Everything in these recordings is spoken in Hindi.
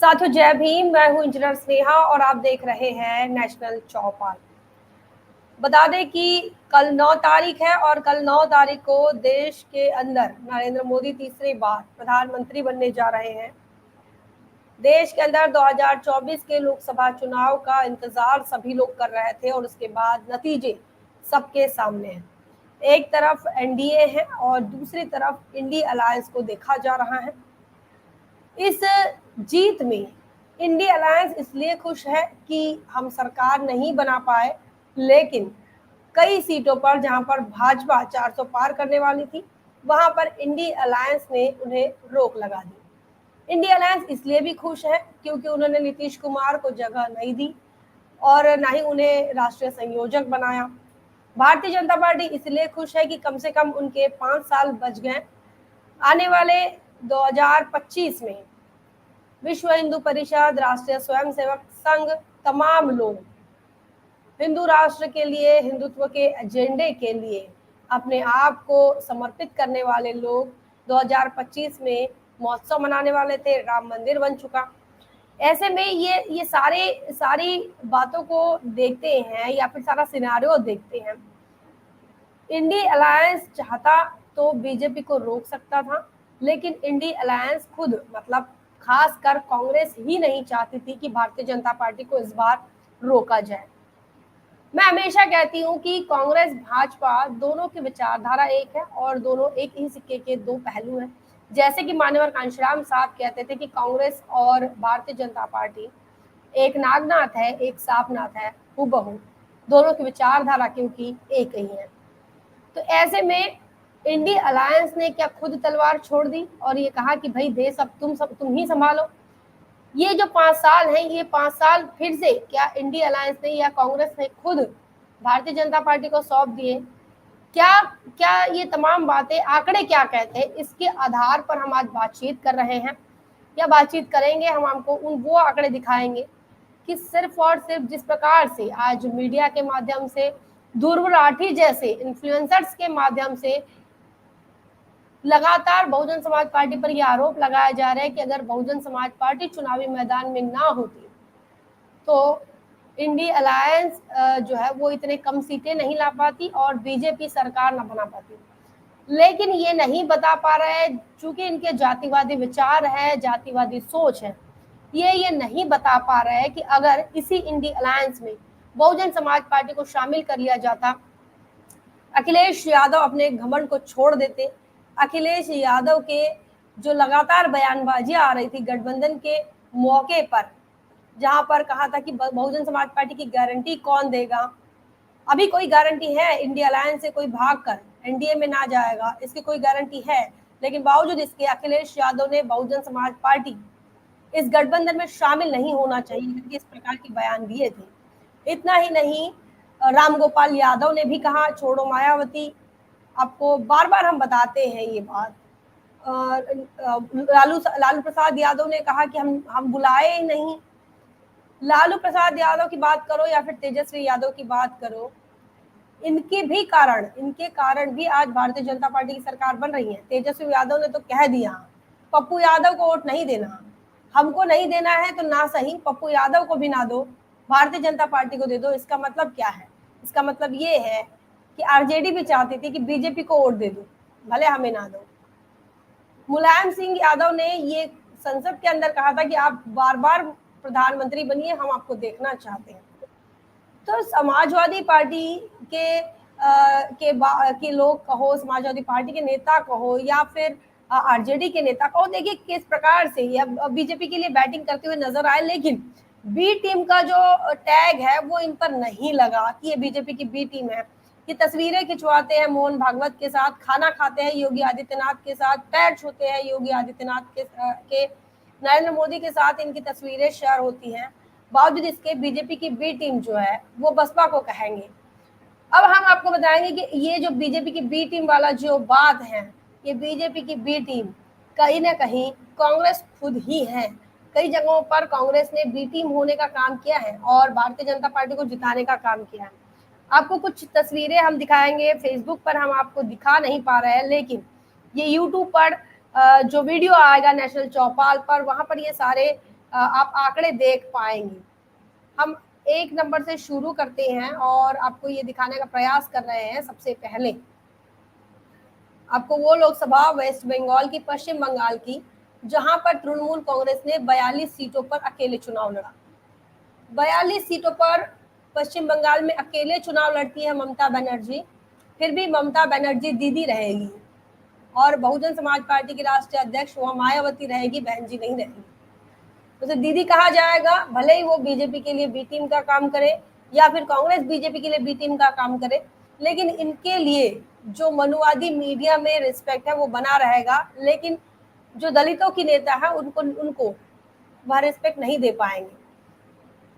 साथियों जय भीम। मैं हूं इंजीनियर स्नेहा और आप देख रहे हैं नेशनल चौपाल। बता दें कि कल 9 तारीख है और कल 9 तारीख को देश के अंदर नरेंद्र मोदी तीसरी बार प्रधानमंत्री बनने जा रहे हैं। देश के अंदर 2024 के लोकसभा चुनाव का इंतजार सभी लोग कर रहे थे और उसके बाद नतीजे सबके सामने हैं। एक तरफ एनडीए है और दूसरी तरफ इंडी अलायंस को देखा जा रहा है। इस जीत में इंडिया अलायंस इसलिए खुश है कि हम सरकार नहीं बना पाए, लेकिन कई सीटों पर जहां पर भाजपा 400 पार करने वाली थी, वहां पर इंडिया अलायंस ने उन्हें रोक लगा दी। इंडिया अलायंस इसलिए भी खुश है क्योंकि उन्होंने नीतीश कुमार को जगह नहीं दी और ना ही उन्हें राष्ट्रीय संयोजक बनाया। भारतीय जनता पार्टी इसलिए खुश है कि कम से कम उनके 5 साल बच गए। आने वाले 2025 में विश्व हिंदू परिषद, राष्ट्रीय स्वयंसेवक संघ, तमाम लोग हिंदू राष्ट्र के लिए, हिंदुत्व के एजेंडे के लिए अपने आप को समर्पित करने वाले लोग 2025 में महोत्सव मनाने वाले थे। राम मंदिर बन चुका। ऐसे में ये सारी बातों को देखते हैं या फिर सारा सिनारियो देखते हैं। इंडी अलायंस चाहता तो बीजेपी को रोक सकता था, लेकिन इंडी अलायंस खुद मतलब खासकर कांग्रेस ही नहीं चाहती थी कि भारतीय जनता पार्टी को इस बार रोका जाए। मैं हमेशा कहती हूँ कि कांग्रेस भाजपा दोनों की विचारधारा एक है और दोनों एक ही सिक्के के दो पहलू हैं। जैसे कि मान्यवर कांशीराम साहब कहते थे कि कांग्रेस और भारतीय जनता पार्टी एक नागनाथ है, एक सापनाथ है, हूबहू दोनों की विचारधारा क्योंकि एक ही है। तो ऐसे में इंडिया अलायंस ने क्या खुद तलवार छोड़ दी और ये कहा कि भाई देश अब तुम ही संभालो। ये जो 5 साल हैं, ये 5 साल फिर से क्या इंडिया अलायंस ने या कांग्रेस ने खुद भारतीय जनता पार्टी को सौंप दिए? क्या क्या ये तमाम बातें, आंकड़े क्या कहते हैं, इसके आधार पर हम आज बातचीत कर रहे हैं या बातचीत करेंगे। हम आपको वो आंकड़े दिखाएंगे कि सिर्फ और सिर्फ जिस प्रकार से आज मीडिया के माध्यम से, ध्रुव राठी जैसे इन्फ्लुएंसर्स के माध्यम से लगातार बहुजन समाज पार्टी पर यह आरोप लगाया जा रहा है कि अगर बहुजन समाज पार्टी चुनावी मैदान में ना होती तो इंडी अलायंस जो है वो इतने कम सीटें नहीं ला पाती और बीजेपी सरकार ना बना पाती। लेकिन ये नहीं बता पा रहा है, चूंकि इनके जातिवादी विचार है, जातिवादी सोच है, ये नहीं बता पा रहा है कि अगर इसी इंडी अलायंस में बहुजन समाज पार्टी को शामिल कर लिया जाता, अखिलेश यादव अपने घमंड को छोड़ देते। अखिलेश यादव के जो लगातार बयानबाजियां आ रही थी गठबंधन के मौके पर, जहां पर कहा था कि बहुजन समाज पार्टी की गारंटी कौन देगा। अभी कोई गारंटी है इंडिया अलायंस से कोई भागकर एनडीए में ना जाएगा, इसकी कोई गारंटी है? लेकिन बावजूद इसके अखिलेश यादव ने बहुजन समाज पार्टी इस गठबंधन में शामिल नहीं होना चाहिए क्योंकि इस प्रकार के बयान दिए थे। इतना ही नहीं, रामगोपाल यादव ने भी कहा छोड़ो मायावती। आपको बार बार हम बताते हैं ये बात। लालू प्रसाद यादव ने कहा कि हम बुलाए ही नहीं। लालू प्रसाद यादव की बात करो या फिर तेजस्वी यादव की बात करो, इनके कारण भी आज भारतीय जनता पार्टी की सरकार बन रही है। तेजस्वी यादव ने तो कह दिया पप्पू यादव को वोट नहीं देना, हमको नहीं देना है तो ना सही पप्पू यादव को भी ना दो, भारतीय जनता पार्टी को दे दो। इसका मतलब क्या है? इसका मतलब ये है कि आरजेडी भी चाहती थी कि बीजेपी को वोट दे दो, भले हमें ना दो। मुलायम सिंह यादव ने ये संसद के अंदर कहा था कि आप बार बार प्रधानमंत्री बनिए, हम आपको देखना चाहते हैं। तो समाजवादी पार्टी के लोग कहो, समाजवादी पार्टी के नेता कहो या फिर आरजेडी के नेता कहो, देखिए किस प्रकार से या बीजेपी के लिए बैटिंग करते हुए नजर आए, लेकिन बी टीम का जो टैग है वो इन पर नहीं लगा कि ये बीजेपी की बी टीम है। ये तस्वीरें खिंचवाते हैं मोहन भागवत के साथ, खाना खाते हैं योगी आदित्यनाथ के साथ, पैर छूते हैं योगी आदित्यनाथ के नरेंद्र मोदी के साथ इनकी तस्वीरें शेयर होती हैं। बावजूद इसके बीजेपी की बी टीम जो है वो बसपा को कहेंगे। अब हम आपको बताएंगे कि ये जो बीजेपी की बी टीम वाला जो बात है, ये बीजेपी की बी टीम कहीं ना कहीं कांग्रेस खुद ही है। कई जगहों पर कांग्रेस ने बी टीम होने का काम किया है और भारतीय जनता पार्टी को जिताने का काम किया है। आपको कुछ तस्वीरें हम दिखाएंगे, फेसबुक पर हम आपको दिखा नहीं पा रहे हैं, लेकिन ये यूट्यूब पर जो वीडियो आएगा नेशनल चौपाल पर, वहां पर ये सारे आप आंकड़े देख पाएंगे। हम 1 नंबर से शुरू करते हैं और आपको ये दिखाने का प्रयास कर रहे हैं। सबसे पहले आपको वो लोकसभा वेस्ट बंगाल की, पश्चिम बंगाल की, जहां पर तृणमूल कांग्रेस ने 42 सीटों पर अकेले चुनाव लड़ा। 42 सीटों पर पश्चिम बंगाल में अकेले चुनाव लड़ती है ममता बनर्जी। फिर भी ममता बनर्जी दीदी रहेगी और बहुजन समाज पार्टी की राष्ट्रीय अध्यक्ष वहां मायावती रहेगी, बहन जी नहीं रहेगी। उसे दीदी कहा जाएगा, भले ही वो बीजेपी के लिए बी टीम का काम करे या फिर कांग्रेस बीजेपी के लिए बी टीम का काम करे, लेकिन इनके लिए जो मनुवादी मीडिया में रिस्पेक्ट है वो बना रहेगा, लेकिन जो दलितों की नेता है उनको उनको वह रिस्पेक्ट नहीं दे पाएंगे।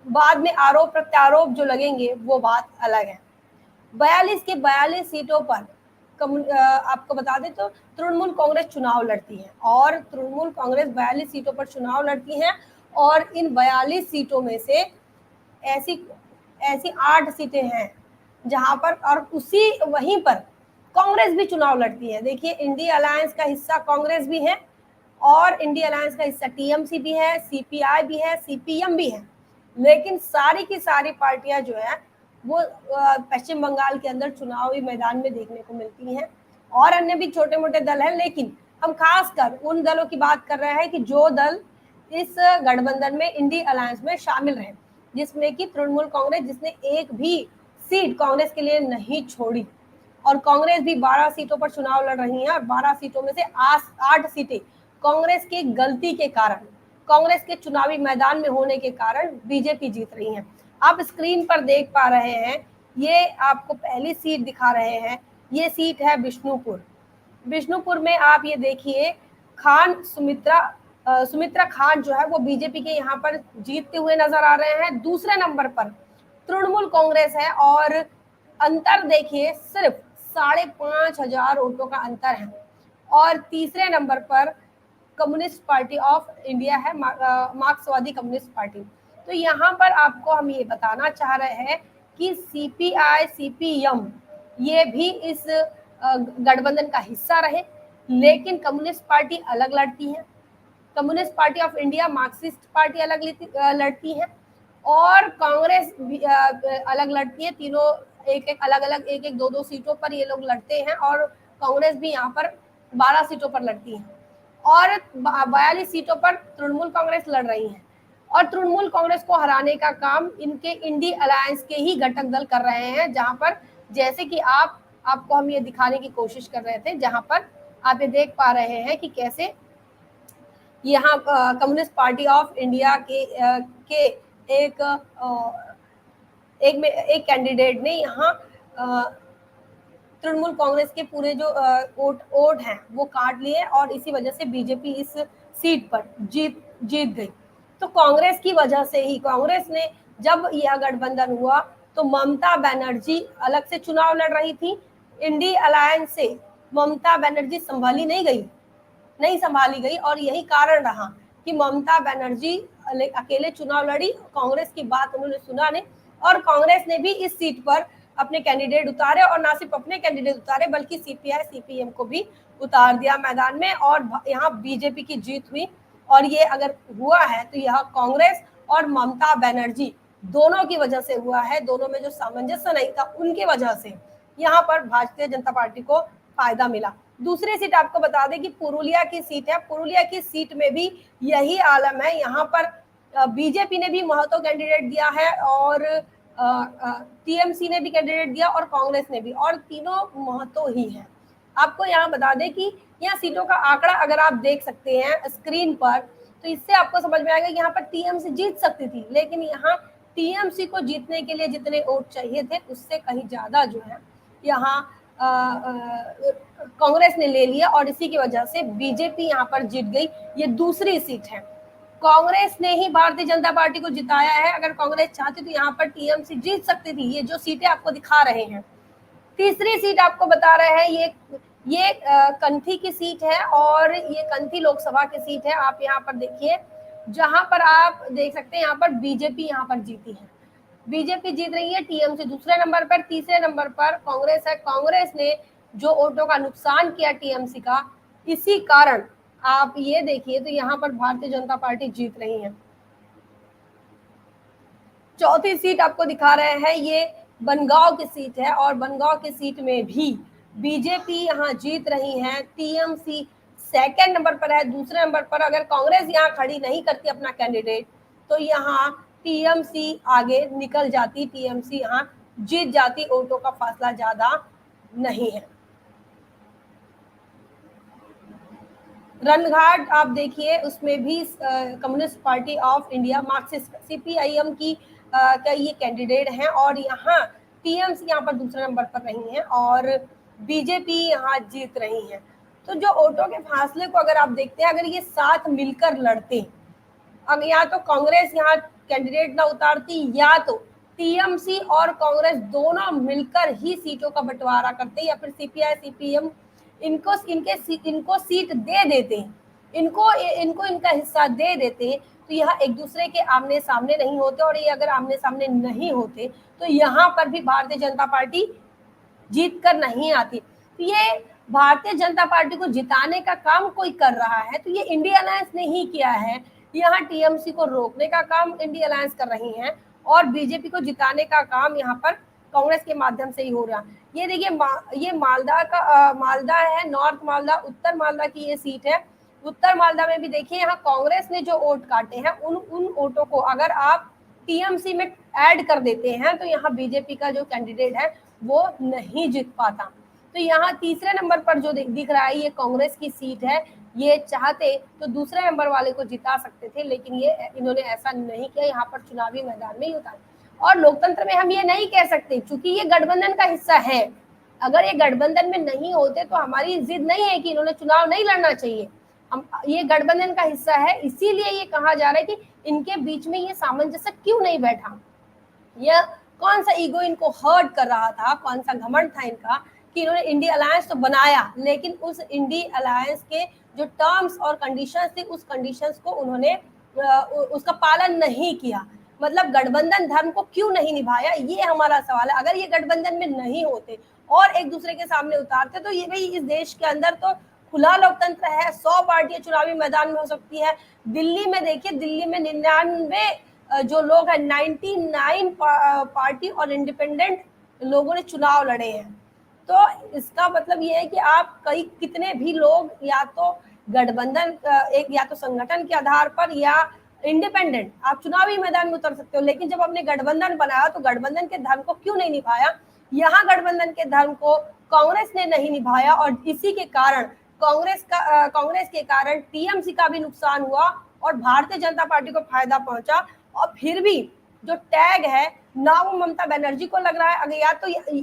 बाद में आरोप प्रत्यारोप जो लगेंगे वो बात अलग है। 42 के 42 सीटों पर आपको बता दें तो तृणमूल कांग्रेस चुनाव लड़ती है और तृणमूल कांग्रेस 42 सीटों पर चुनाव लड़ती है और इन 42 सीटों में से ऐसी ऐसी 8 सीटें हैं जहां पर, और उसी वहीं पर कांग्रेस भी चुनाव लड़ती है। देखिए, इंडिया अलायंस का हिस्सा कांग्रेस भी है और इंडिया अलायंस का हिस्सा टीएमसी भी है, सीपीआई भी है, सीपीएम भी है, लेकिन सारी की सारी पार्टियां जो है वो पश्चिम बंगाल के अंदर चुनावी मैदान में देखने को मिलती हैं। और अन्य भी छोटे मोटे दल हैं, लेकिन हम खासकर उन दलों की बात कर रहे हैं कि जो दल इस गठबंधन में, इंडिया अलायंस में शामिल रहे, जिसमें कि तृणमूल कांग्रेस, जिसने एक भी सीट कांग्रेस के लिए नहीं छोड़ी, और कांग्रेस भी 12 सीटों पर चुनाव लड़ रही है और 12 सीटों में से 8 सीटें कांग्रेस की गलती के कारण, कांग्रेस के चुनावी मैदान में होने के कारण बीजेपी जीत रही है। आप स्क्रीन पर देख पा रहे हैं, ये आपको पहली सीट दिखा रहे हैं, ये सीट है बिष्णुपुर। बिष्णुपुर में आप ये देखिए, खान सुमित्रा खान जो है वो बीजेपी के यहाँ पर जीतते हुए नजर आ रहे हैं। दूसरे नंबर पर तृणमूल कांग्रेस है और अंतर देखिए, सिर्फ 5,500 वोटों का अंतर है। और तीसरे नंबर पर कम्युनिस्ट पार्टी ऑफ इंडिया है, मार्क्सवादी कम्युनिस्ट पार्टी। तो यहाँ पर आपको हम ये बताना चाह रहे हैं कि सीपीआई सीपीएम ये भी इस गठबंधन का हिस्सा रहे, लेकिन कम्युनिस्ट पार्टी अलग लड़ती है, communist party of India, Marxist party अलग लड़ती है और कांग्रेस भी अलग लड़ती है। तीनों एक एक अलग अलग, एक एक दो दो सीटों पर ये लोग लड़ते हैं और कांग्रेस भी यहाँ पर 12 सीटों पर लड़ती है और 42 सीटों पर तृणमूल कांग्रेस लड़ रही है। और तृणमूल कांग्रेस को हराने का काम इनके इंडिया अलायंस के ही घटक दल कर रहे हैं, जहां पर जैसे कि आपको हम ये दिखाने की कोशिश कर रहे थे, जहां पर आप ये देख पा रहे हैं कि कैसे यहाँ कम्युनिस्ट पार्टी ऑफ इंडिया के एक कैंडिडेट ने यहाँ तृणमूल कांग्रेस के पूरे जो वोट हैं वो काट लिए और इसी वजह से बीजेपी इस सीट पर जीत गई। तो कांग्रेस की वजह से ही, कांग्रेस ने जब यह गठबंधन हुआ तो ममता बनर्जी अलग से चुनाव लड़ रही थी, इंडिया अलायंस से ममता बनर्जी नहीं संभाली गई और यही कारण रहा कि ममता बनर्जी अकेले चुनाव लड़ी, कांग्रेस की बात उन्होंने सुना नहीं और कांग्रेस ने भी इस सीट पर अपने कैंडिडेट उतारे और ना सिर्फ अपने कैंडिडेट उतारे बल्कि सीपीआई सीपीएम को भी उतार दिया मैदान में और यहाँ बीजेपी की जीत हुई। और ये अगर हुआ है तो यह कांग्रेस और ममता बनर्जी दोनों की वजह से हुआ है, दोनों में जो सामंजस्य नहीं था उनकी वजह से यहाँ पर भारतीय जनता पार्टी को फायदा मिला। दूसरी सीट आपको बता दें कि पुरुलिया की सीट है, पुरुलिया की सीट में भी यही आलम है, यहाँ पर बीजेपी ने भी महतो कैंडिडेट दिया है और टीएमसी ने भी कैंडिडेट दिया और कांग्रेस ने भी, और तीनों महतो ही है। आपको यहाँ बता दें कि यहाँ सीटों का आंकड़ा अगर आप देख सकते हैं स्क्रीन पर, तो इससे आपको समझ में आएगा कि यहाँ पर टीएमसी जीत सकती थी, लेकिन यहाँ टीएमसी को जीतने के लिए जितने वोट चाहिए थे उससे कहीं ज्यादा जो है यहाँ कांग्रेस ने ले लिया और इसी की वजह से बीजेपी यहाँ पर जीत गई। ये दूसरी सीट है, कांग्रेस ने ही भारतीय जनता पार्टी को जिताया है, अगर कांग्रेस चाहती तो यहाँ पर टीएमसी जीत सकती थी। ये जो सीटें आपको दिखा रहे हैं, तीसरी सीट आपको बता रहे हैं, ये कंथी की सीट है और ये कंथी लोकसभा की सीट है। आप यहाँ पर देखिए, जहां पर आप देख सकते हैं यहाँ पर बीजेपी यहाँ पर जीती है, बीजेपी जीत रही है, टीएमसी दूसरे नंबर पर, तीसरे नंबर पर कांग्रेस है। कांग्रेस ने जो वोटों का नुकसान किया टीएमसी का, इसी कारण आप ये देखिए तो यहाँ पर भारतीय जनता पार्टी जीत रही है। चौथी सीट आपको दिखा रहे हैं, ये बनगांव की सीट है और बनगांव की सीट में भी बीजेपी यहाँ जीत रही है। टीएमसी सेकंड नंबर पर है। दूसरे नंबर पर अगर कांग्रेस यहाँ खड़ी नहीं करती अपना कैंडिडेट तो यहाँ टीएमसी आगे निकल जाती, टीएमसी यहाँ जीत जाती, वोटों का फासला ज्यादा नहीं है। रनघाट आप देखिए, उसमें भी communist party of India Marxist CPIM की का ये कैंडिडेट हैं और यहाँ टीएमसी यहाँ पर दूसरे नंबर पर रही हैं और बीजेपी यहाँ जीत रही है। तो जो वोटों के फासले को अगर आप देखते हैं, अगर ये साथ मिलकर लड़ते, अगर या तो कांग्रेस यहाँ कैंडिडेट ना उतारती या तो टीएमसी और कांग्रेस दोनों मिलकर ही सीटों का बंटवारा करते या फिर सीपीआई सीपीएम इनको सीट दे देते, इनको इनका हिस्सा दे देते, तो यह एक दूसरे के आमने सामने नहीं होते। और ये अगर आमने सामने नहीं होते तो यहाँ पर भी भारतीय जनता पार्टी जीत कर नहीं आती। तो ये भारतीय जनता पार्टी को जिताने का काम कोई कर रहा है तो ये इंडिया अलायंस ने ही किया है। यहाँ टीएमसी को रोकने का काम इंडिया अलायंस कर रही है और बीजेपी को जिताने का काम यहाँ पर कांग्रेस के माध्यम से ही हो रहा। ये देखिए ये मालदा है, नॉर्थ मालदा, उत्तर मालदा की ये सीट है। उत्तर मालदा में भी देखिए यहाँ कांग्रेस ने जो वोट काटे हैं उन वोटों को अगर आप टीएमसी में ऐड कर देते हैं तो यहाँ बीजेपी का जो कैंडिडेट है वो नहीं जीत पाता। तो यहाँ तीसरे नंबर पर जो दिख रहा है ये कांग्रेस की सीट है। ये चाहते तो दूसरे नंबर वाले को जिता सकते थे, लेकिन ये इन्होंने ऐसा नहीं किया, यहाँ पर चुनावी मैदान में ही उतारे। और लोकतंत्र में हम ये नहीं कह सकते क्योंकि ये गठबंधन का हिस्सा है, अगर ये गठबंधन में नहीं होते तो हमारी जिद नहीं है कि इन्होंने चुनाव नहीं लड़ना चाहिए। हम ये गठबंधन का हिस्सा है, इसीलिए ये कहा जा रहा है कि इनके बीच में ये सामंजस्य क्यों नहीं बैठा। यह कौन सा ईगो इनको हर्ट कर रहा था, कौन सा घमंड था इनका कि इन्होंने इंडिया अलायंस तो बनाया लेकिन उस इंडिया अलायंस के जो टर्म्स और कंडीशंस थे उस कंडीशंस को उन्होंने उसका पालन नहीं किया। मतलब गठबंधन धर्म को क्यों नहीं निभाया, ये हमारा सवाल है। अगर ये गठबंधन में नहीं होते और एक दूसरे के सामने उतारते तो ये भाई इस देश के अंदर तो खुला लोकतंत्र है, 100 पार्टियां चुनावी मैदान में हो सकती है। दिल्ली में देखिए, दिल्ली में 99 जो लोग हैं 99 पार्टी और इंडिपेंडेंट लोगों ने चुनाव लड़े हैं। तो इसका मतलब ये है कि आप कितने भी लोग या तो गठबंधन एक या तो संगठन के आधार पर या इंडिपेंडेंट आप चुनावी मैदान में उतर सकते हो, लेकिन जब आपने गठबंधन बनाया तो गठबंधन के धर्म को क्यों नहीं निभाया। यहाँ गठबंधन के धर्म को कांग्रेस ने नहीं निभाया और इसी के कारण कांग्रेस के कारण टीएमसी का भी नुकसान हुआ और भारतीय जनता पार्टी को फायदा पहुंचा। और फिर भी जो टैग है ना वो ममता बनर्जी को लग रहा है। अगर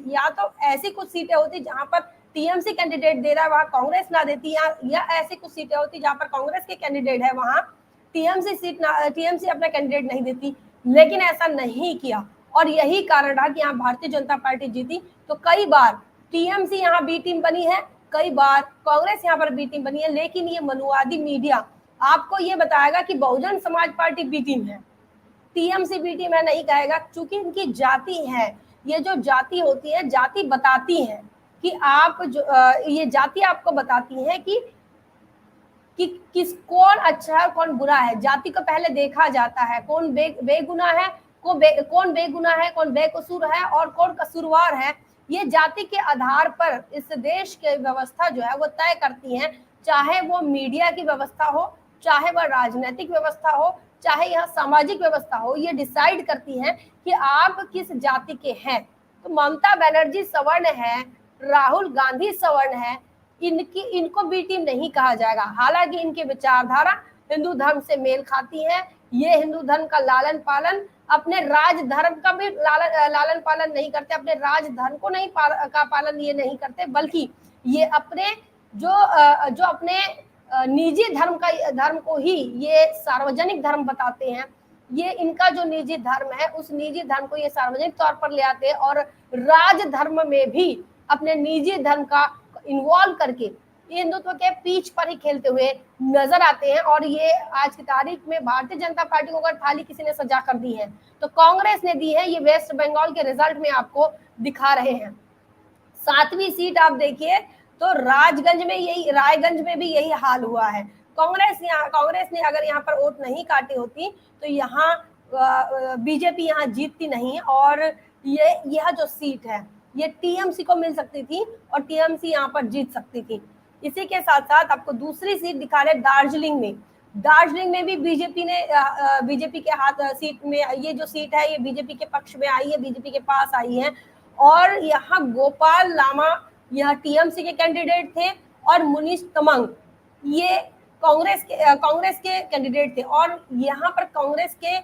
या तो ऐसी कुछ सीटें होती जहां पर टीएमसी कैंडिडेट दे रहा है वहां कांग्रेस ना देती, या ऐसी कुछ सीटें होती जहां पर कांग्रेस के कैंडिडेट है वहां टीएमसी अपना कैंडिडेट नहीं देती, लेकिन ऐसा नहीं किया और यही कारण रहा कि यहाँ भारतीय जनता पार्टी जीती। तो कई बार टीएमसी यहाँ बी टीम बनी है, कई बार कांग्रेस यहाँ पर बी टीम बनी है, लेकिन ये मनुवादी मीडिया आपको ये बताएगा कि Bahujan Samaj party B team है, टीएमसी बी टीम है नहीं कहेगा, क्योंकि इनकी जाति है। ये जो जाति होती है, जाति बताती है कि आप जो ये जाति आपको बताती है कि कौन अच्छा है कौन बुरा है। जाति को पहले देखा जाता है, कौन बेगुनाह है, कौन बेगुनाह है, कौन बेकसूर है और कौन कसूरवार है। ये जाति के आधार पर इस देश की व्यवस्था जो है वो तय करती है, चाहे वो मीडिया की व्यवस्था हो, चाहे वह राजनीतिक व्यवस्था हो, चाहे यह सामाजिक व्यवस्था हो, ये डिसाइड करती है कि आप किस जाति के हैं। तो ममता बनर्जी सवर्ण है, राहुल गांधी सवर्ण है, इनको बी टीम नहीं कहा जाएगा। हालांकि इनकी विचारधारा हिंदू धर्म से मेल खाती है। ये हिंदू धर्म का लालन पालन, अपने राज धर्म का भी लालन पालन नहीं करते, अपने राज धर्म को नहीं का पालन ये नहीं करते, बल्कि ये अपने जो अपने निजी धर्म को ही ये सार्वजनिक धर्म बताते हैं। ये इनका जो निजी धर्म है उस निजी धर्म को ये सार्वजनिक तौर पर ले आते हैं और राज धर्म में भी अपने निजी धर्म का इन्वॉल्व करके ये हिंदुत्व के पीछ पर ही खेलते हुए नजर आते हैं। और ये आज की तारीख में भारतीय जनता पार्टी को अगर थाली किसी ने सजा कर दी है तो कांग्रेस ने दी है। ये वेस्ट बंगाल के रिजल्ट में आपको दिखा रहे हैं। 7वीं सीट आप देखिए तो रायगंज में भी यही हाल हुआ है। कांग्रेस ने अगर यहाँ पर वोट नहीं काटी होती तो यहाँ बीजेपी यहाँ जीतती नहीं, और यह जो सीट है ये टीएमसी को मिल सकती थी और टीएमसी यहाँ पर जीत सकती थी। इसी के साथ साथ आपको दूसरी सीट दिखा रहे दार्जिलिंग में। दार्जिलिंग में भी बीजेपी ने बीजेपी के हाथ सीट में, ये जो सीट है ये बीजेपी के पक्ष में आई है, बीजेपी के पास आई है। और यहाँ गोपाल लामा यह टीएमसी के कैंडिडेट थे और मुनीश तमंग ये कांग्रेस के कैंडिडेट थे। और यहाँ पर कांग्रेस के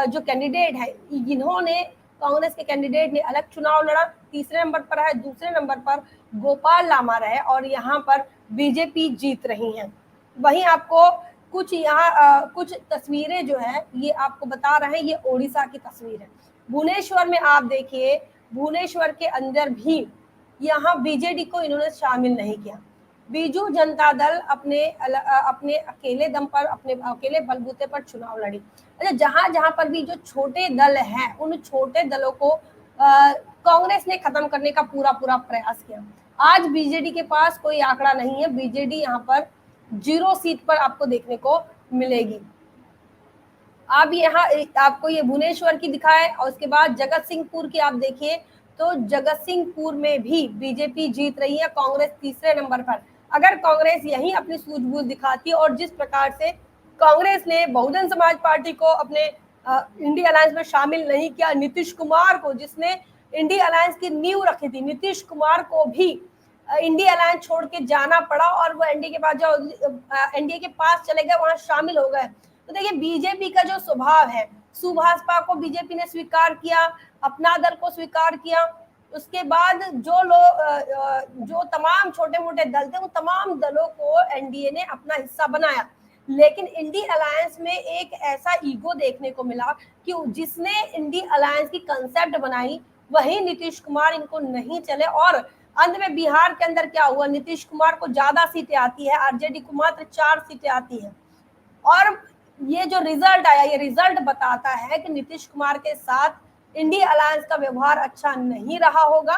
जो कैंडिडेट है, इन्होंने कांग्रेस के कैंडिडेट ने अलग चुनाव लड़ा, तीसरे नंबर पर है, दूसरे नंबर पर गोपाल लामा रहे, और यहाँ पर बीजेपी जीत रही है। वहीं आपको कुछ यहाँ कुछ तस्वीरें जो है ये आपको बता रहे हैं, ये ओडिशा की तस्वीर है। भुवनेश्वर में आप देखिए, भुवनेश्वर के अंदर भी यहाँ बीजेडी को इन्होंने शामिल नहीं किया। बीजू जनता दल अपने अकेले दम पर, अपने अकेले बलबूते पर चुनाव लड़ी। अच्छा, जहां जहां पर भी जो छोटे दल हैं, उन छोटे दलों को कांग्रेस ने खत्म करने का पूरा प्रयास किया। आज बीजेडी के पास कोई आंकड़ा नहीं है, बीजेडी यहाँ पर 0 सीट पर आपको देखने को मिलेगी। अब यहाँ आपको ये भुवनेश्वर की दिखाए, और उसके बाद जगत सिंहपुर की आप देखिए, तो जगत सिंहपुर में भी बीजेपी जीत रही है, कांग्रेस तीसरे नंबर पर। अगर कांग्रेस यही अपनी सूझबूझ दिखाती, और जिस प्रकार से कांग्रेस ने बहुजन समाज पार्टी को अपने इंडिया अलायंस में शामिल नहीं किया, नीतीश कुमार को, जिसने इंडिया अलायंस की नींव रखी थी, नीतीश कुमार को भी इंडिया अलायंस छोड़ के जाना पड़ा, और वो एनडीए के पास जो एनडीए के पास चले गए, वहां शामिल हो गए। तो देखिए बीजेपी का जो स्वभाव है, सुभाषपा को बीजेपी ने स्वीकार किया, अपना दल को स्वीकार किया, उसके बाद जो तमाम छोटे मोटे दल थे, उन तमाम दलों को एनडीए ने अपना हिस्सा बनाया। लेकिन इंडिया अलायंस में एक ऐसा ईगो देखने को मिला कि जिसने इंडिया अलायंस की कंसेप्ट बनाई, वही नीतीश कुमार इनको नहीं चले, और अंत में बिहार के अंदर क्या हुआ, नीतीश कुमार को ज्यादा सीटें आती है, आरजेडी को मात्र 4 सीटें आती है। और ये जो रिजल्ट आया, ये रिजल्ट बताता है कि नीतीश कुमार के साथ इंडिया अलायंस का व्यवहार अच्छा नहीं रहा होगा,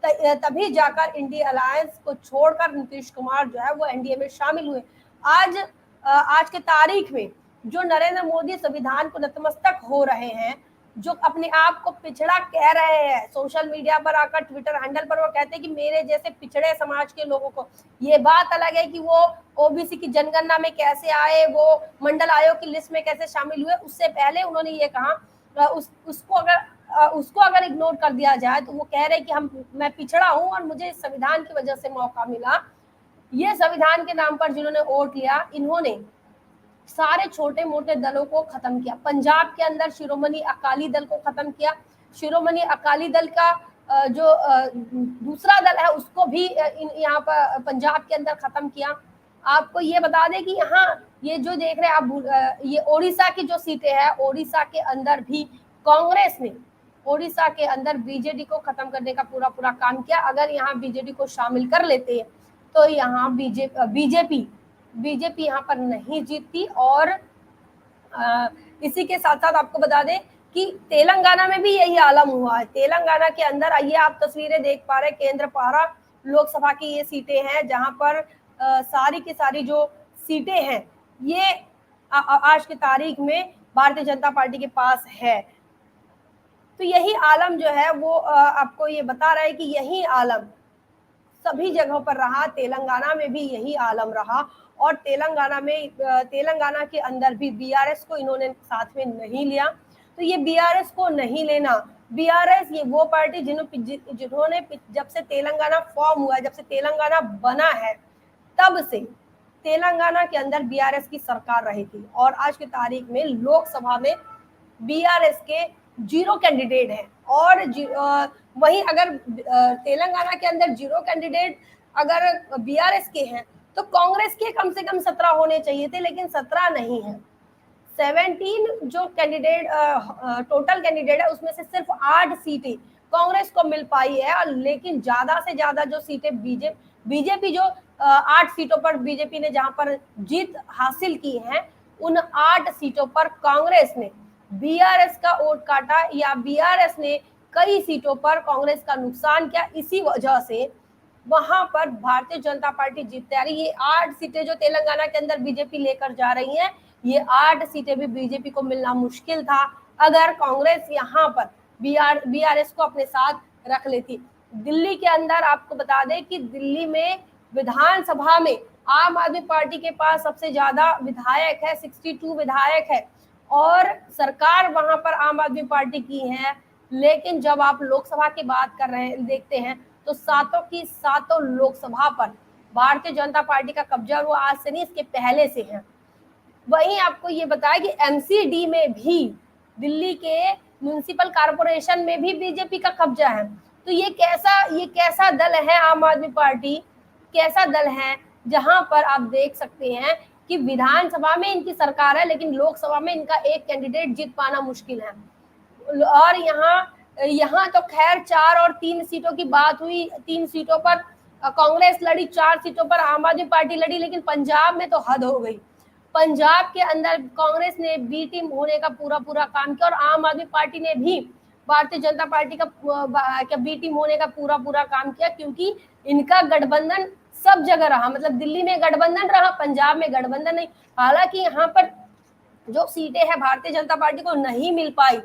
तभी जाकर इंडिया अलायंस को छोड़कर नीतीश कुमार जो है वो एनडीए में शामिल हुए। आज के तारीख में जो नरेंद्र मोदी संविधान को नतमस्तक हो रहे हैं, जो अपने आप को पिछड़ा कह रहे हैं, सोशल मीडिया पर आकर, ट्विटर हैंडल पर वो कहते हैं कि मेरे जैसे पिछड़े समाज के लोगों को, ये बात अलग है कि वो ओबीसी की जनगणना में कैसे आए, वो मंडल आयोग की लिस्ट में कैसे शामिल हुए, उससे पहले उन्होंने ये कहा, उसको अगर इग्नोर कर दिया जाए तो वो कह रहे हैं कि मैं पिछड़ा हूं और मुझे इस संविधान की वजह से मौका मिला। ये संविधान के नाम पर जिन्होंने वोट लिया, इन्होंने सारे छोटे मोटे दलों को खत्म किया। पंजाब के अंदर शिरोमणि अकाली दल को खत्म किया, शिरोमणि अकाली दल का जो दूसरा दल है उसको भी यहाँ पर पंजाब के अंदर खत्म किया। आपको ये बता दें कि यहाँ ये जो देख रहे हैं आप, ये ओडिशा की जो सीटें हैं, ओडिशा के अंदर भी कांग्रेस ने ओडिशा के अंदर बीजेडी को खत्म करने का पूरा काम किया। अगर यहाँ बीजेडी को शामिल कर लेते हैं तो यहाँ बीजेपी यहाँ पर नहीं जीतती। और इसी के साथ साथ आपको बता दें कि तेलंगाना में भी यही आलम हुआ है। तेलंगाना के अंदर आइए आप तस्वीरें देख पा रहे हैं, केंद्रपाड़ा लोकसभा की ये सीटें हैं, जहां पर सारी की सारी जो सीटें हैं ये आज की तारीख में भारतीय जनता पार्टी के पास है। तो यही आलम जो है वो आपको ये बता रहा है कि यही आलम सभी जगहों पर रहा, तेलंगाना में भी यही आलम रहा। और तेलंगाना के अंदर भी बीआरएस को इन्होंने साथ में नहीं लिया। तो ये बीआरएस को नहीं लेना, बीआरएस ये वो पार्टी जिन्होंने जब से तेलंगाना फॉर्म हुआ है, जब से तेलंगाना बना है, तब से तेलंगाना के अंदर बीआरएस की सरकार रही थी। और आज की तारीख में लोकसभा में बीआरएस के 0 कैंडिडेट हैं। और वहीं अगर तेलंगाना के अंदर 0 कैंडिडेट अगर बीआरएस के हैं तो कांग्रेस के कम से कम 17 होने चाहिए थे, लेकिन 17 नहीं है। 17 जो कैंडिडेट टोटल कैंडिडेट है उसमें से सिर्फ 8 सीटें कांग्रेस को मिल पाई है। और लेकिन ज्यादा से ज्यादा जो सीटें बीजेपी जो 8 सीटों पर बीजेपी ने जहां पर जीत हासिल की है, उन 8 सीटों पर कांग्रेस ने बीआरएस का वोट काटा, या बीआरएस ने कई सीटों पर कांग्रेस का नुकसान किया। इसी वजह से वहां पर भारतीय जनता पार्टी जीतती आ रही है। ये 8 सीटें जो तेलंगाना के अंदर बीजेपी लेकर जा रही है, ये 8 सीटें भी बीजेपी को मिलना मुश्किल था। अगर कांग्रेस यहाँ पर बीआरएस को अपने साथ रख लेती। दिल्ली के अंदर आपको बता दें कि दिल्ली में विधानसभा में आम आदमी पार्टी के पास सबसे ज्यादा विधायक है, 62 विधायक है, और सरकार वहां पर आम आदमी पार्टी की है। लेकिन जब आप लोकसभा की बात कर रहे हैं, देखते हैं तो सातों की सातों लोकसभा पर भारतीय जनता पार्टी का कब्जा वो आज से नहीं, इसके पहले से है। वहीं आपको ये बताया कि एमसीडी में भी, दिल्ली के म्युनिसिपल कॉर्पोरेशन में भी बीजेपी का कब्जा है। तो ये कैसा दल है आम आदमी पार्टी, कैसा दल है जहां पर आप देख सकते हैं कि विधानसभा में इनकी सरकार है लेकिन लोकसभा में इनका एक कैंडिडेट जीत पाना मुश्किल है। और यहाँ तो खैर 4 और 3 सीटों की बात हुई, 3 सीटों पर कांग्रेस लड़ी, 4 सीटों पर आम आदमी पार्टी लड़ी, लेकिन पंजाब में तो हद हो गई। पंजाब के अंदर कांग्रेस ने बी टीम होने का पूरा काम किया और आम आदमी पार्टी ने भी भारतीय जनता पार्टी का बी टीम होने का पूरा काम किया, क्योंकि इनका गठबंधन सब जगह रहा। मतलब दिल्ली में गठबंधन रहा, पंजाब में गठबंधन नहीं। हालांकि यहाँ पर जो सीटें हैं भारतीय जनता पार्टी को नहीं मिल पाई,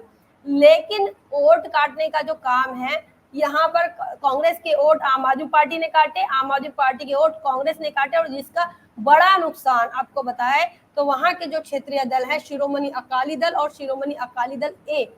लेकिन वोट काटने का जो काम है, यहाँ पर कांग्रेस के वोट आम आदमी पार्टी ने काटे, आम आदमी पार्टी के वोट कांग्रेस ने काटे, और जिसका बड़ा नुकसान आपको बताए तो वहां के जो क्षेत्रीय दल है, शिरोमणि अकाली दल और शिरोमणि अकाली दल ए,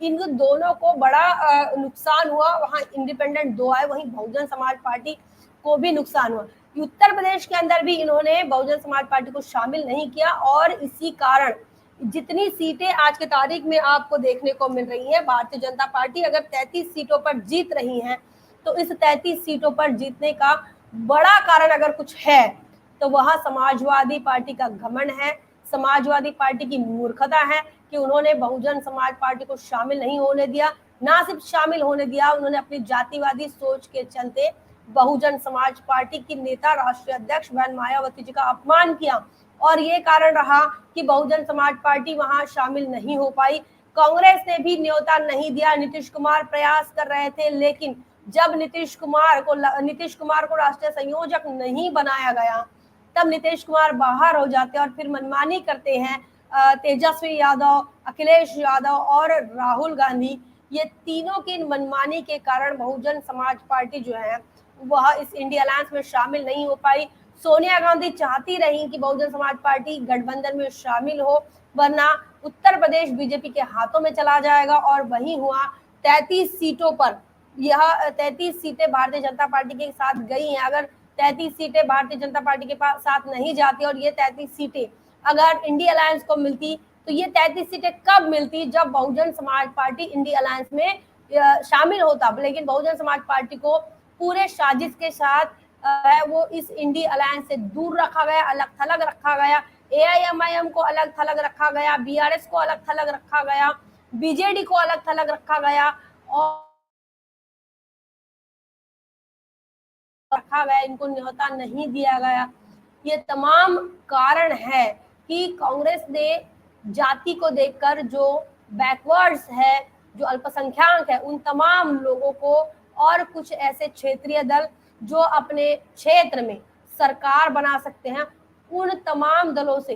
इन दोनों को बड़ा नुकसान हुआ। वहां इंडिपेंडेंट 2 आए, वहीं बहुजन समाज पार्टी को भी नुकसान हुआ। उत्तर प्रदेश के अंदर भी इन्होंने बहुजन समाज पार्टी को शामिल नहीं किया, और इसी कारण जितनी सीटें आज की तारीख में आपको देखने को मिल रही है, भारतीय जनता पार्टी अगर 33 सीटों पर जीत रही है, तो इस 33 सीटों पर जीतने का बड़ा कारण अगर कुछ है तो वह समाजवादी पार्टी का घमंड है, समाजवादी पार्टी की मूर्खता है कि उन्होंने बहुजन समाज पार्टी को शामिल नहीं होने दिया। ना सिर्फ शामिल होने दिया, उन्होंने अपनी जातिवादी सोच के चलते बहुजन समाज पार्टी की नेता, राष्ट्रीय अध्यक्ष बहन मायावती जी का अपमान किया, और ये कारण रहा कि बहुजन समाज पार्टी वहां शामिल नहीं हो पाई। कांग्रेस ने भी न्योता नहीं दिया। नीतीश कुमार प्रयास कर रहे थे, लेकिन जब नीतीश कुमार को राष्ट्रीय संयोजक नहीं बनाया गया, तब नीतीश कुमार बाहर हो जाते और फिर मनमानी करते हैं तेजस्वी यादव, अखिलेश यादव और राहुल गांधी। ये तीनों की मनमानी के कारण बहुजन समाज पार्टी जो है वह इस इंडिया अलायंस में शामिल नहीं हो पाई। सोनिया गांधी चाहती रही कि बहुजन समाज पार्टी गठबंधन में शामिल हो, वरना उत्तर प्रदेश बीजेपी के हाथों में चला जाएगा, और वही हुआ। 33 सीटों पर, यह 33 सीटें भारतीय जनता पार्टी के साथ गई हैं। अगर 33 सीटें भारतीय जनता पार्टी के साथ नहीं जाती और ये 33 सीटें अगर इंडिया अलायंस को मिलती, तो ये 33 सीटें कब मिलती? जब Bahujan Samaj party India alliance में शामिल होता। लेकिन बहुजन समाज पार्टी को पूरे साजिश के साथ वो इस इंडिया अलायंस से दूर रखा गया, अलग थलग रखा गया। एआईएमआईएम को अलग थलग रखा गया, बीआरएस को अलग थलग रखा गया, बीजेडी को अलग थलग रखा गया, और रखा गया, इनको न्योता नहीं दिया गया। ये तमाम कारण है कि कांग्रेस ने जाति को देखकर, जो बैकवर्ड्स है, जो अल्पसंख्यक है, उन तमाम लोगों को, और कुछ ऐसे क्षेत्रीय दल जो अपने क्षेत्र में सरकार बना सकते हैं, उन तमाम दलों से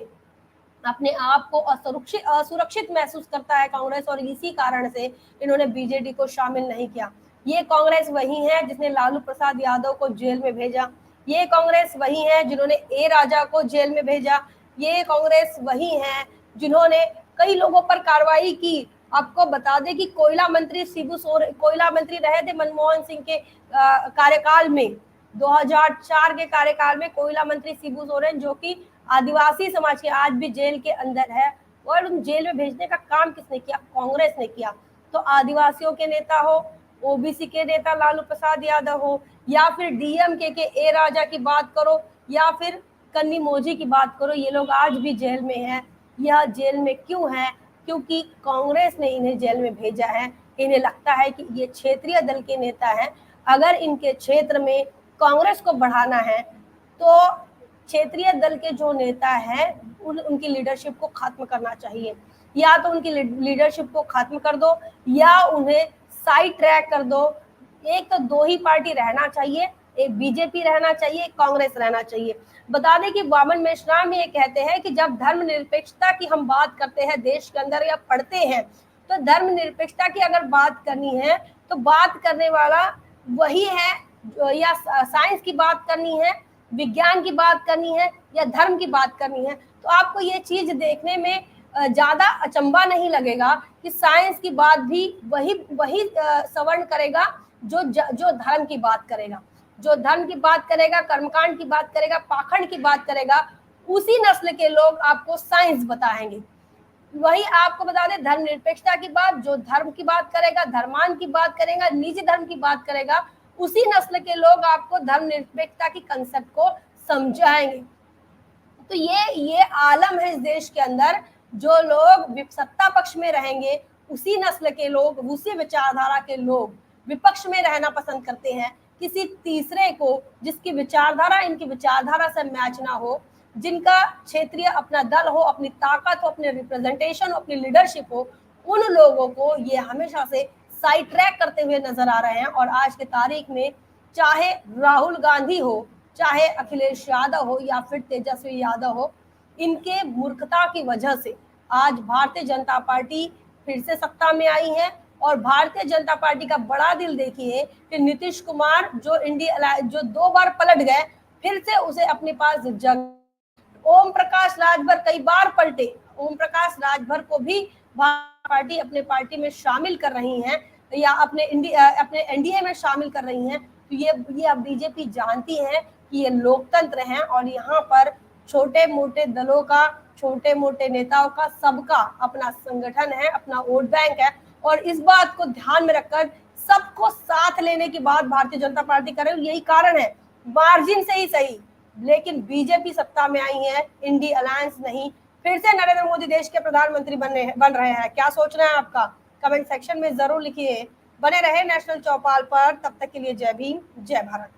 अपने आप को असुरक्षित महसूस करता है कांग्रेस, और इसी कारण से इन्होंने बीजेडी को शामिल नहीं किया। ये कांग्रेस वही है जिसने लालू प्रसाद यादव को जेल में भेजा, ये कांग्रेस वही है जिन्होंने ए राजा को जेल में भेजा, ये कांग्रेस वही है जिन्होंने कई लोगों पर कार्रवाई की। आपको बता दें कि कोयला मंत्री रहे थे मनमोहन सिंह के कार्यकाल में, 2004 के कार्यकाल में कोयला मंत्री शिबू सोरेन, जो कि आदिवासी समाज के, आज भी जेल के अंदर है, और उन जेल में भेजने का काम किसने किया? कांग्रेस ने किया। तो आदिवासियों के नेता हो, ओबीसी के नेता लालू प्रसाद यादव हो, या फिर डीएमके के ए राजा की बात करो, या फिर कन्नी मोजी की बात करो, ये लोग आज भी जेल में हैं। यह जेल में क्यों है? क्योंकि कांग्रेस ने इन्हें जेल में भेजा है। इन्हें लगता है कि ये क्षेत्रीय दल के नेता हैं, अगर इनके क्षेत्र में कांग्रेस को बढ़ाना है तो क्षेत्रीय दल के जो नेता हैं उनकी लीडरशिप को खत्म करना चाहिए। या तो उनकी लीडरशिप को खत्म कर दो, या उन्हें साइड ट्रैक कर दो। एक तो 2 ही पार्टी रहना चाहिए, एक बीजेपी रहना चाहिए, एक कांग्रेस रहना चाहिए। बता दें कि वामन मेश्राम ये कहते हैं कि जब धर्मनिरपेक्षता की हम बात करते हैं देश के अंदर या पढ़ते हैं, तो धर्मनिरपेक्षता की अगर बात करनी है तो बात करने वाला वही है, या साइंस की बात करनी है, विज्ञान की बात करनी है, या धर्म की बात करनी है, तो आपको ये चीज देखने में ज्यादा अचंभा नहीं लगेगा कि साइंस की बात भी वही वही सवर्ण करेगा जो धर्म की बात करेगा, जो धर्म की बात करेगा, कर्मकांड की बात करेगा, पाखंड की बात करेगा, उसी नस्ल के लोग आपको साइंस बताएंगे। वही आपको बता दें, धर्मनिरपेक्षता की बात, जो धर्म की बात करेगा, धर्मान की बात करेगा, निजी धर्म की बात करेगा, उसी नस्ल के लोग आपको धर्मनिरपेक्षता की कंसेप्ट को समझाएंगे। तो ये आलम है इस देश के अंदर, जो लोग सत्ता पक्ष में रहेंगे उसी नस्ल के लोग, उसी विचारधारा के लोग विपक्ष में रहना पसंद करते हैं। किसी तीसरे को जिसकी विचारधारा इनकी विचारधारा से मैच ना हो, जिनका क्षेत्रीय अपना दल हो, अपनी ताकत हो, अपने रिप्रेजेंटेशन हो, अपनी लीडरशिप हो, उन लोगों को ये हमेशा से साइड ट्रैक करते हुए नजर आ रहे हैं। और आज के तारीख में चाहे राहुल गांधी हो, चाहे अखिलेश यादव हो, या फिर तेजस्वी यादव हो, इनके मूर्खता की वजह से आज भारतीय जनता पार्टी फिर से सत्ता में आई है। और भारतीय जनता पार्टी का बड़ा दिल देखिए कि नीतीश कुमार जो 2 बार पलट गए, फिर से उसे अपने पास ओम प्रकाश राजभर कई बार पलटे, ओम प्रकाश राजभर को भी पार्टी अपने पार्टी में शामिल कर रही है, या अपने एनडीए में शामिल कर रही है। तो ये अब बीजेपी जानती है कि ये लोकतंत्र है और यहाँ पर छोटे मोटे दलों का, छोटे मोटे नेताओं का, सबका अपना संगठन है, अपना वोट बैंक है। और इस बात को ध्यान में रखकर सबको साथ लेने की बात भारतीय जनता पार्टी कर रही है। यही कारण है, मार्जिन से ही सही, लेकिन बीजेपी सत्ता में आई है, इंडी अलायंस नहीं। फिर से नरेंद्र मोदी देश के प्रधानमंत्री बन रहे हैं। क्या सोचना है आपका? कमेंट सेक्शन में जरूर लिखिए। बने रहे नेशनल चौपाल पर, तब तक के लिए जय भीम, जय भारत।